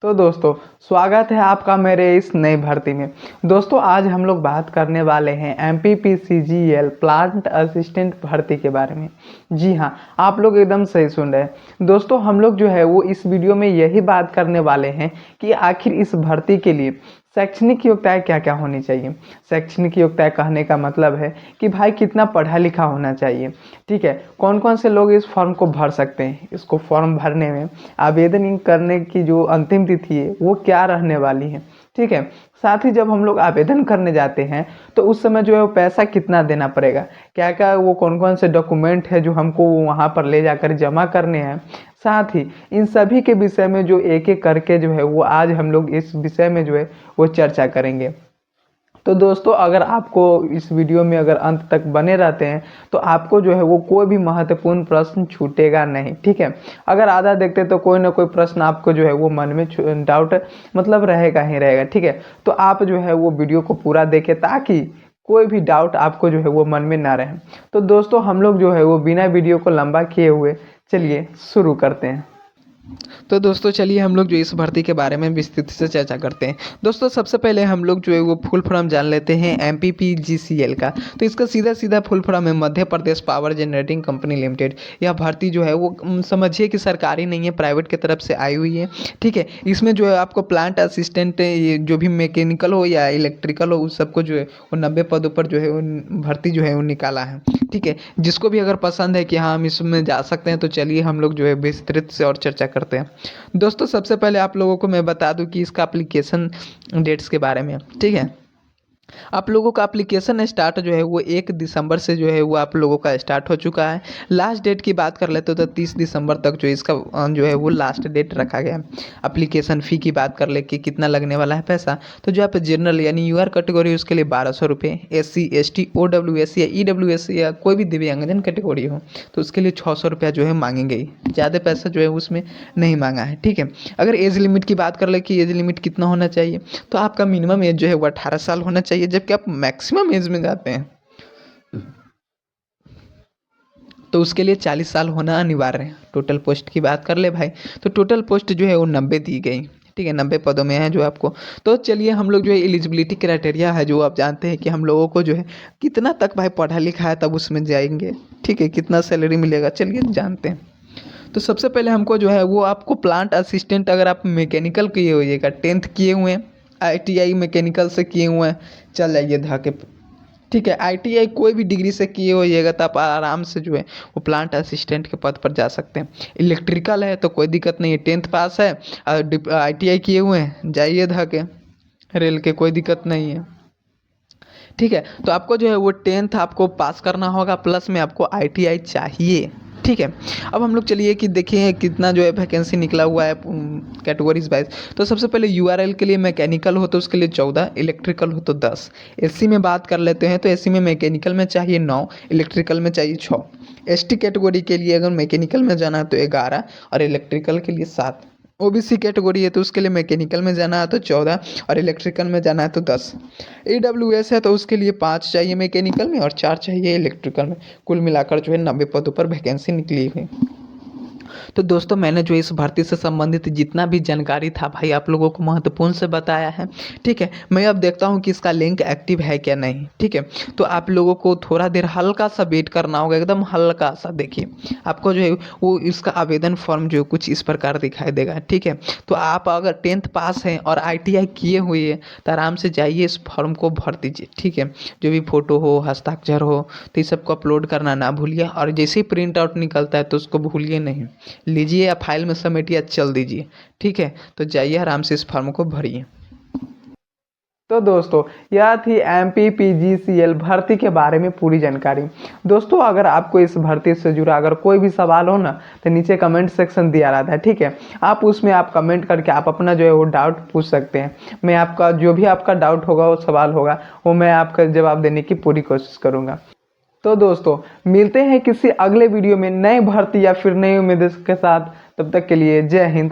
तो दोस्तों स्वागत है आपका मेरे इस नई भर्ती में। दोस्तों आज हम लोग बात करने वाले हैं MPPCGL प्लांट असिस्टेंट भर्ती के बारे में। जी हाँ, आप लोग एकदम सही सुन रहे हैं। दोस्तों हम लोग जो है वो इस वीडियो में यही बात करने वाले हैं कि आखिर इस भर्ती के लिए शैक्षणिक योग्यताएं क्या क्या होनी चाहिए। शैक्षणिक योग्यताएं कहने का मतलब है कि भाई कितना पढ़ा लिखा होना चाहिए। ठीक है, कौन कौन से लोग इस फॉर्म को भर सकते हैं। इसको फॉर्म भरने में आवेदन करने की जो अंतिम तिथि है वो क्या रहने वाली है। ठीक है, साथ ही जब हम लोग आवेदन करने जाते हैं तो उस समय जो है वो पैसा कितना देना पड़ेगा, क्या क्या वो कौन कौन से डॉक्यूमेंट है जो हमको वहाँ पर ले जाकर जमा करने हैं। साथ ही इन सभी के विषय में जो एक एक करके जो है वो आज हम लोग इस विषय में जो है वो चर्चा करेंगे। तो दोस्तों अगर आपको इस वीडियो में अगर अंत तक बने रहते हैं तो आपको जो है वो कोई भी महत्वपूर्ण प्रश्न छूटेगा नहीं। ठीक है, अगर आधा देखते तो कोई ना कोई प्रश्न आपको जो है वो मन में डाउट मतलब रहेगा ही रहेगा। ठीक है, तो आप जो है वो वीडियो को पूरा देखें ताकि कोई भी डाउट आपको जो है वो मन में ना रहे। तो दोस्तों हम लोग जो है वो बिना वीडियो को लंबा किए हुए चलिए शुरू करते हैं। तो दोस्तों चलिए हम लोग जो इस भर्ती के बारे में विस्तृत से चर्चा करते हैं। दोस्तों सबसे पहले हम लोग जो है वो फुल फॉर्म जान लेते हैं MPPGCL का। तो इसका सीधा सीधा फुल फॉर्म है Madhya Pradesh power generating company limited. यह भर्ती जो है वो समझिए कि सरकारी नहीं है, प्राइवेट की तरफ से आई हुई है। ठीक है, इसमें जो है आपको प्लांट असिस्टेंट जो भी मैकेनिकल हो या इलेक्ट्रिकल हो उस सबको जो है वो 90 पदों पर जो है भर्ती जो है वो निकाला है। ठीक है, जिसको भी अगर पसंद है कि हाँ हम इसमें जा सकते हैं तो चलिए हम लोग जो है विस्तृत से और चर्चा करते हैं। दोस्तों सबसे पहले आप लोगों को मैं बता दूं कि इसका एप्लीकेशन डेट्स के बारे में। ठीक है, आप लोगों का एप्लीकेशन स्टार्ट जो है वो 1 दिसंबर से जो है वो आप लोगों का स्टार्ट हो चुका है। लास्ट डेट की बात कर लेते तो 30 दिसंबर तक जो इसका जो है वो लास्ट डेट रखा गया है। एप्लीकेशन फ़ी की बात कर ले कि कितना लगने वाला है पैसा, तो जो आप जनरल यानी UR कैटेगरी उसके लिए 1200 रुपये, SC ST OWS या EWS या कोई भी दिव्यांगजन कैटेगरी हो तो उसके लिए 600 रुपया जो है मांगेंगे ही, ज़्यादा पैसा जो है उसमें नहीं मांगा है। ठीक है, अगर एज लिमिट की बात कर ले कि एज लिमिट कितना होना चाहिए तो आपका मिनिमम एज जो है वो 18 साल होना चाहिए, जबकि आप मैक्सिमम एज में जाते हैं तो उसके लिए 40 साल होना अनिवार्य है। टोटल पोस्ट की बात कर ले भाई तो टोटल पोस्ट जो है वो 90 दी गई। ठीक है, 90 पदों में है जो आपको। तो चलिए हम लोग जो है एलिजिबिलिटी क्राइटेरिया है जो आप जानते हैं कि हम लोगों को जो है कितना तक भाई पढ़ा लिखा है तब उसमें जाएंगे। ठीक है, कितना सैलरी मिलेगा चलिए जानते हैं। तो सबसे पहले हमको जो है वो आपको प्लांट असिस्टेंट अगर आप मैकेनिकल किए होइएगा, 10th किए हुए हैं, ITI मैकेनिकल से किए हुए हैं, चल जाइए धाके। ठीक है, ITI कोई भी डिग्री से किए होइएगा तो आप आराम से जो है वो प्लांट असिस्टेंट के पद पर जा सकते हैं। इलेक्ट्रिकल है तो कोई दिक्कत नहीं है, 10th पास है और ITI किए हुए हैं जाइए धाके रेल के, कोई दिक्कत नहीं है। ठीक है, तो आपको जो है वो 10th आपको पास करना होगा, प्लस में आपको ITI चाहिए। ठीक है, अब हम लोग चलिए कि देखिए कितना जो है वैकेंसी निकला हुआ है कैटेगरीज वाइज। तो सबसे पहले URL के लिए मैकेनिकल हो तो उसके लिए 14, इलेक्ट्रिकल हो तो 10। SC में बात कर लेते हैं तो SC में मैकेनिकल में चाहिए 9, इलेक्ट्रिकल में चाहिए 6। ST कैटेगरी के लिए अगर मैकेनिकल में जाना है तो 11 और इलेक्ट्रिकल के लिए 7। OBC कैटेगरी है तो उसके लिए मैकेनिकल में जाना है तो 14 और इलेक्ट्रिकल में जाना है तो 10। AWS है तो उसके लिए 5 चाहिए मैकेनिकल में और 4 चाहिए इलेक्ट्रिकल में। कुल मिलाकर जो है 90 पदों पर वैकेंसी निकली हुई। तो दोस्तों मैंने जो इस भर्ती से संबंधित जितना भी जानकारी था भाई आप लोगों को महत्वपूर्ण से बताया है। ठीक है, मैं अब देखता हूँ कि इसका लिंक एक्टिव है क्या नहीं। ठीक है, तो आप लोगों को थोड़ा देर हल्का सा वेट करना होगा, एकदम हल्का सा। देखिए आपको जो है वो इसका आवेदन फॉर्म जो कुछ इस प्रकार दिखाई देगा। ठीक है, तो आप अगर 10th पास हैं और ITI किए हुए हैं तो आराम से जाइए इस फॉर्म को भर दीजिए। ठीक है, जो भी फोटो हो, हस्ताक्षर हो तो ये सबको अपलोड करना ना भूलिए, और जैसे ही प्रिंट आउट निकलता है तो उसको भूलिए नहीं, लीजिए या फाइल में समेटिए चल दीजिए। ठीक है, तो जाइए आराम से इस फॉर्म को भरिए। तो दोस्तों यह थी MPPGCL भर्ती के बारे में पूरी जानकारी। दोस्तों अगर आपको इस भर्ती से जुड़ा अगर कोई भी सवाल हो ना तो नीचे कमेंट सेक्शन दिया रहता है। ठीक है, आप उसमें आप कमेंट करके आप अपना जो है वो डाउट पूछ सकते हैं। मैं आपका जो भी आपका डाउट होगा वो सवाल होगा वो मैं आपका जवाब देने की पूरी कोशिश करूँगा। तो दोस्तों मिलते हैं किसी अगले वीडियो में नए भर्ती या फिर नई उम्मीद के साथ। तब तक के लिए जय हिंद,